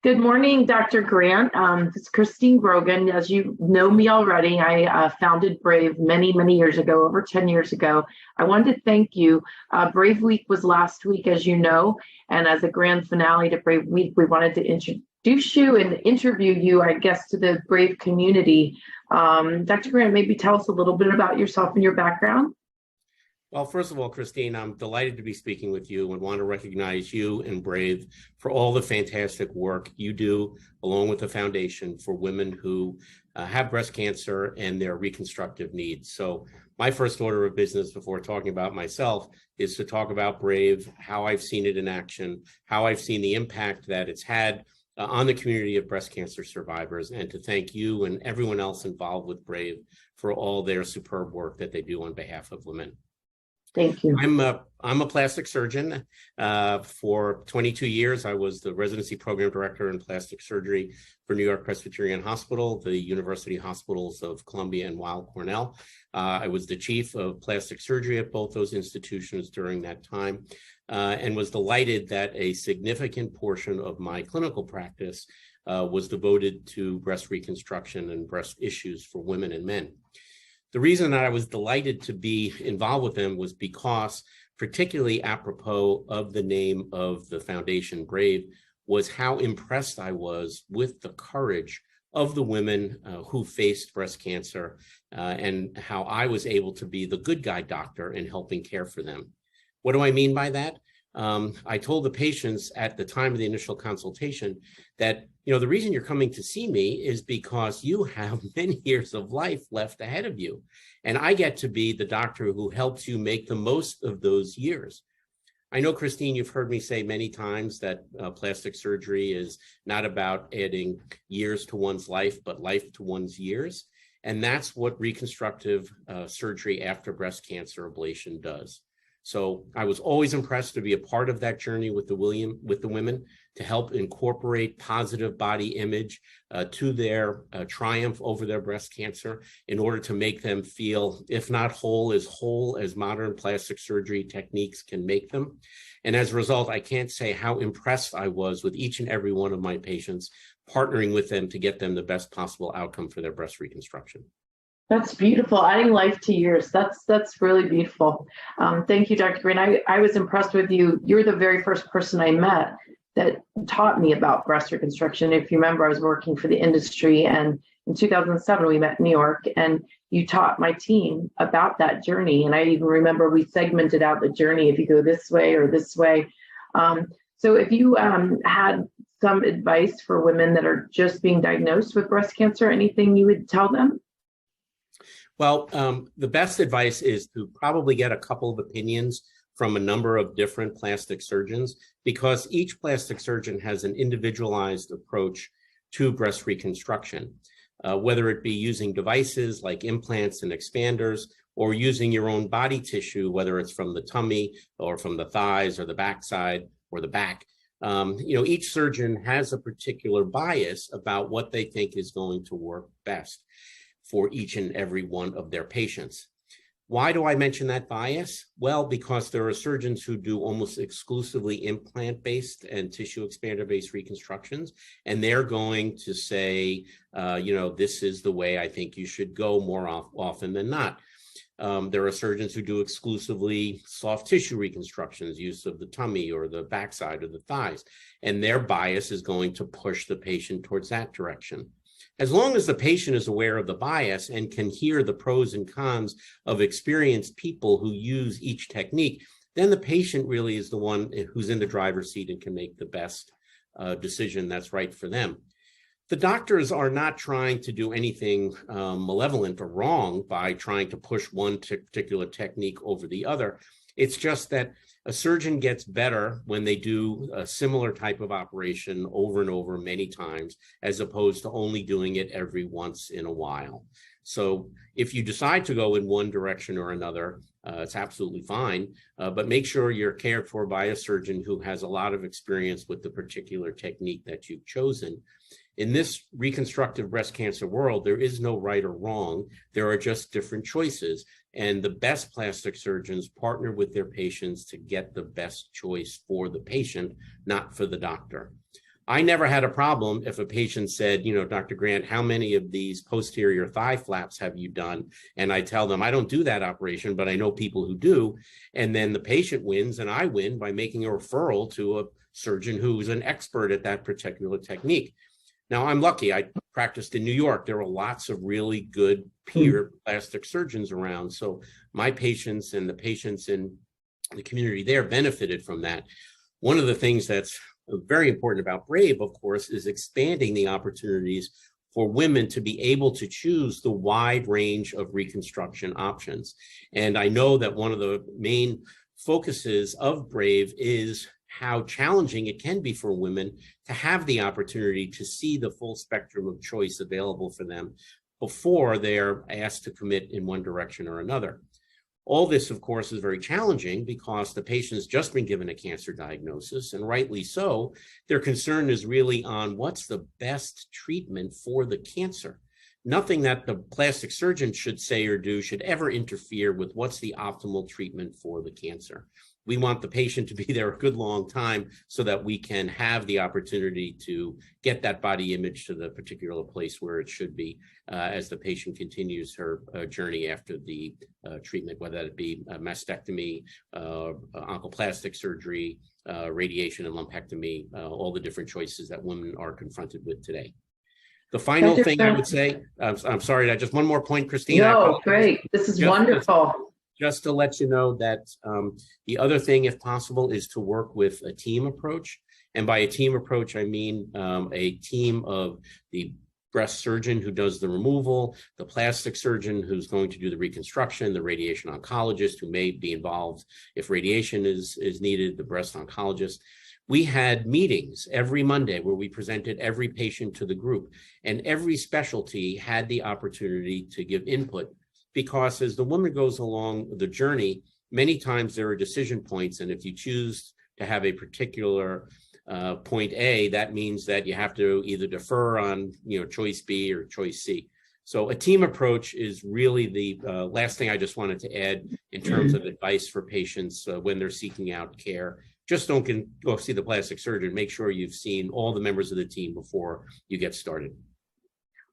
Good morning, Dr. Grant. This is Christine Grogan. As you know me already, I founded Brave many, many years ago, over 10 years ago. I wanted to thank you. Brave Week was last week, as you know, and as a grand finale to Brave Week, we wanted to introduce you and interview you, I guess, to the Brave community. Dr. Grant, maybe tell us a little bit about yourself and your background. Well, first of all, Christine, I'm delighted to be speaking with you and want to recognize you and Brave for all the fantastic work you do, along with the foundation for women who have breast cancer and their reconstructive needs. So my first order of business before talking about myself is to talk about Brave, how I've seen it in action, how I've seen the impact that it's had on the community of breast cancer survivors, and to thank you and everyone else involved with Brave for all their superb work that they do on behalf of women. Thank you. I'm a plastic surgeon. For 22 years, I was the residency program director in plastic surgery for New York Presbyterian Hospital, the University Hospitals of Columbia and Weill Cornell. I was the chief of plastic surgery at both those institutions during that time, and was delighted that a significant portion of my clinical practice was devoted to breast reconstruction and breast issues for women and men. The reason that I was delighted to be involved with them was because, particularly apropos of the name of the foundation, Brave, was how impressed I was with the courage of the women who faced breast cancer, and how I was able to be the good guy doctor in helping care for them. What do I mean by that? I told the patients at the time of the initial consultation that, the reason you're coming to see me is because you have many years of life left ahead of you. And I get to be the doctor who helps you make the most of those years. I know, Christine, you've heard me say many times that plastic surgery is not about adding years to one's life, but life to one's years. And that's what reconstructive surgery after breast cancer ablation does. So I was always impressed to be a part of that journey with the women, to help incorporate positive body image to their triumph over their breast cancer in order to make them feel, if not whole as modern plastic surgery techniques can make them. And as a result, I can't say how impressed I was with each and every one of my patients, partnering with them to get them the best possible outcome for their breast reconstruction. That's beautiful. Adding life to years. That's really beautiful. Thank you, Dr. Green. I was impressed with you. You're the very first person I met that taught me about breast reconstruction. If you remember, I was working for the industry, and in 2007, we met in New York, and you taught my team about that journey. And I even remember we segmented out the journey, if you go this way or this way. So if you had some advice for women that are just being diagnosed with breast cancer, anything you would tell them? Well, the best advice is to probably get a couple of opinions from a number of different plastic surgeons, because each plastic surgeon has an individualized approach to breast reconstruction, whether it be using devices like implants and expanders, or using your own body tissue, whether it's from the tummy or from the thighs or the backside or the back. Each surgeon has a particular bias about what they think is going to work best for each and every one of their patients. Why do I mention that bias? Well, because there are surgeons who do almost exclusively implant-based and tissue expander-based reconstructions, and they're going to say, this is the way I think you should go more often than not. There are surgeons who do exclusively soft tissue reconstructions, use of the tummy or the backside or the thighs, and their bias is going to push the patient towards that direction. As long as the patient is aware of the bias and can hear the pros and cons of experienced people who use each technique, then the patient really is the one who's in the driver's seat and can make the best decision that's right for them. The doctors are not trying to do anything malevolent or wrong by trying to push one particular technique over the other. It's just that a surgeon gets better when they do a similar type of operation over and over many times, as opposed to only doing it every once in a while. So if you decide to go in one direction or another, it's absolutely fine, but make sure you're cared for by a surgeon who has a lot of experience with the particular technique that you've chosen. In this reconstructive breast cancer world, there is no right or wrong. There are just different choices. And the best plastic surgeons partner with their patients to get the best choice for the patient, not for the doctor. I never had a problem if a patient said, Dr. Grant, how many of these posterior thigh flaps have you done? And I tell them, I don't do that operation, but I know people who do. And then the patient wins and I win by making a referral to a surgeon who's an expert at that particular technique. Now, I'm lucky. I practiced in New York. There are lots of really good peer plastic surgeons around. So my patients and the patients in the community there benefited from that. One of the things that's very important about Brave, of course, is expanding the opportunities for women to be able to choose the wide range of reconstruction options. And I know that one of the main focuses of Brave is how challenging it can be for women to have the opportunity to see the full spectrum of choice available for them before they're asked to commit in one direction or another. All this, of course, is very challenging because the patient has just been given a cancer diagnosis, and rightly so. Their concern is really on what's the best treatment for the cancer. Nothing that the plastic surgeon should say or do should ever interfere with what's the optimal treatment for the cancer. We want the patient to be there a good long time so that we can have the opportunity to get that body image to the particular place where it should be as the patient continues her journey after the treatment, whether that be mastectomy, oncoplastic surgery, radiation and lumpectomy, all the different choices that women are confronted with today. The final thing I would say, I'm sorry, just one more point, Christine. No, great. This is wonderful. Just to let you know that the other thing, if possible, is to work with a team approach. And by a team approach, I mean a team of the breast surgeon who does the removal, the plastic surgeon who's going to do the reconstruction, the radiation oncologist who may be involved if radiation is needed, the breast oncologist. We had meetings every Monday where we presented every patient to the group, and every specialty had the opportunity to give input. Because as the woman goes along the journey, many times there are decision points. And if you choose to have a particular point A, that means that you have to either defer on choice B or choice C. So a team approach is really the last thing I just wanted to add in terms of advice for patients when they're seeking out care. Just don't go see the plastic surgeon. Make sure you've seen all the members of the team before you get started.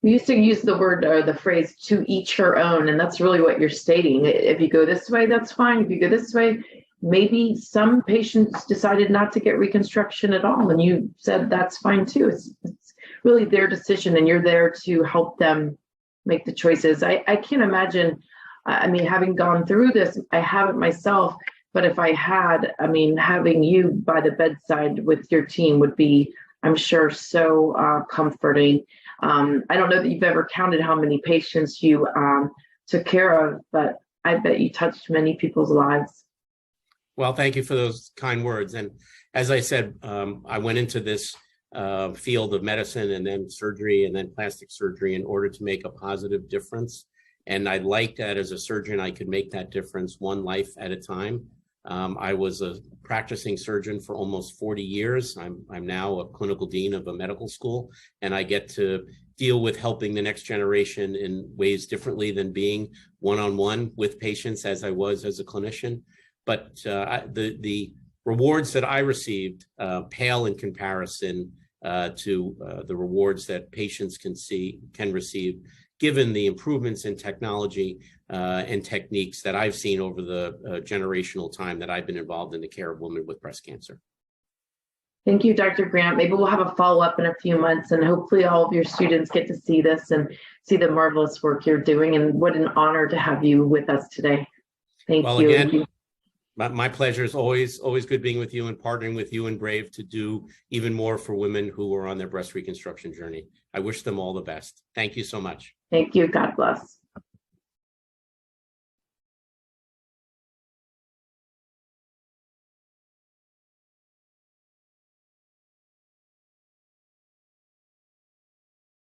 We used to use the word or the phrase "to each her own," and that's really what you're stating. If you go this way, that's fine. If you go this way, maybe some patients decided not to get reconstruction at all, and you said that's fine too. It's really their decision, and you're there to help them make the choices. I can't imagine, I mean, having gone through this, I haven't myself, but if I had, I mean, having you by the bedside with your team would be, I'm sure, so comforting. I don't know that you've ever counted how many patients you took care of, but I bet you touched many people's lives. Well, thank you for those kind words. And as I said, I went into this field of medicine and then surgery and then plastic surgery in order to make a positive difference. And I liked that as a surgeon, I could make that difference one life at a time. I was a practicing surgeon for almost 40 years. I'm now a clinical dean of a medical school, and I get to deal with helping the next generation in ways differently than being one-on-one with patients as I was as a clinician. But the rewards that I received pale in comparison to the rewards that patients can receive, given the improvements in technology and techniques that I've seen over the generational time that I've been involved in the care of women with breast cancer. Thank you, Dr. Grant. Maybe we'll have a follow-up in a few months, and hopefully all of your students get to see this and see the marvelous work you're doing. And what an honor to have you with us today. Thank you. Again, my pleasure. Is always good being with you and partnering with you and Brave to do even more for women who are on their breast reconstruction journey. I wish them all the best. Thank you so much. Thank you. God bless.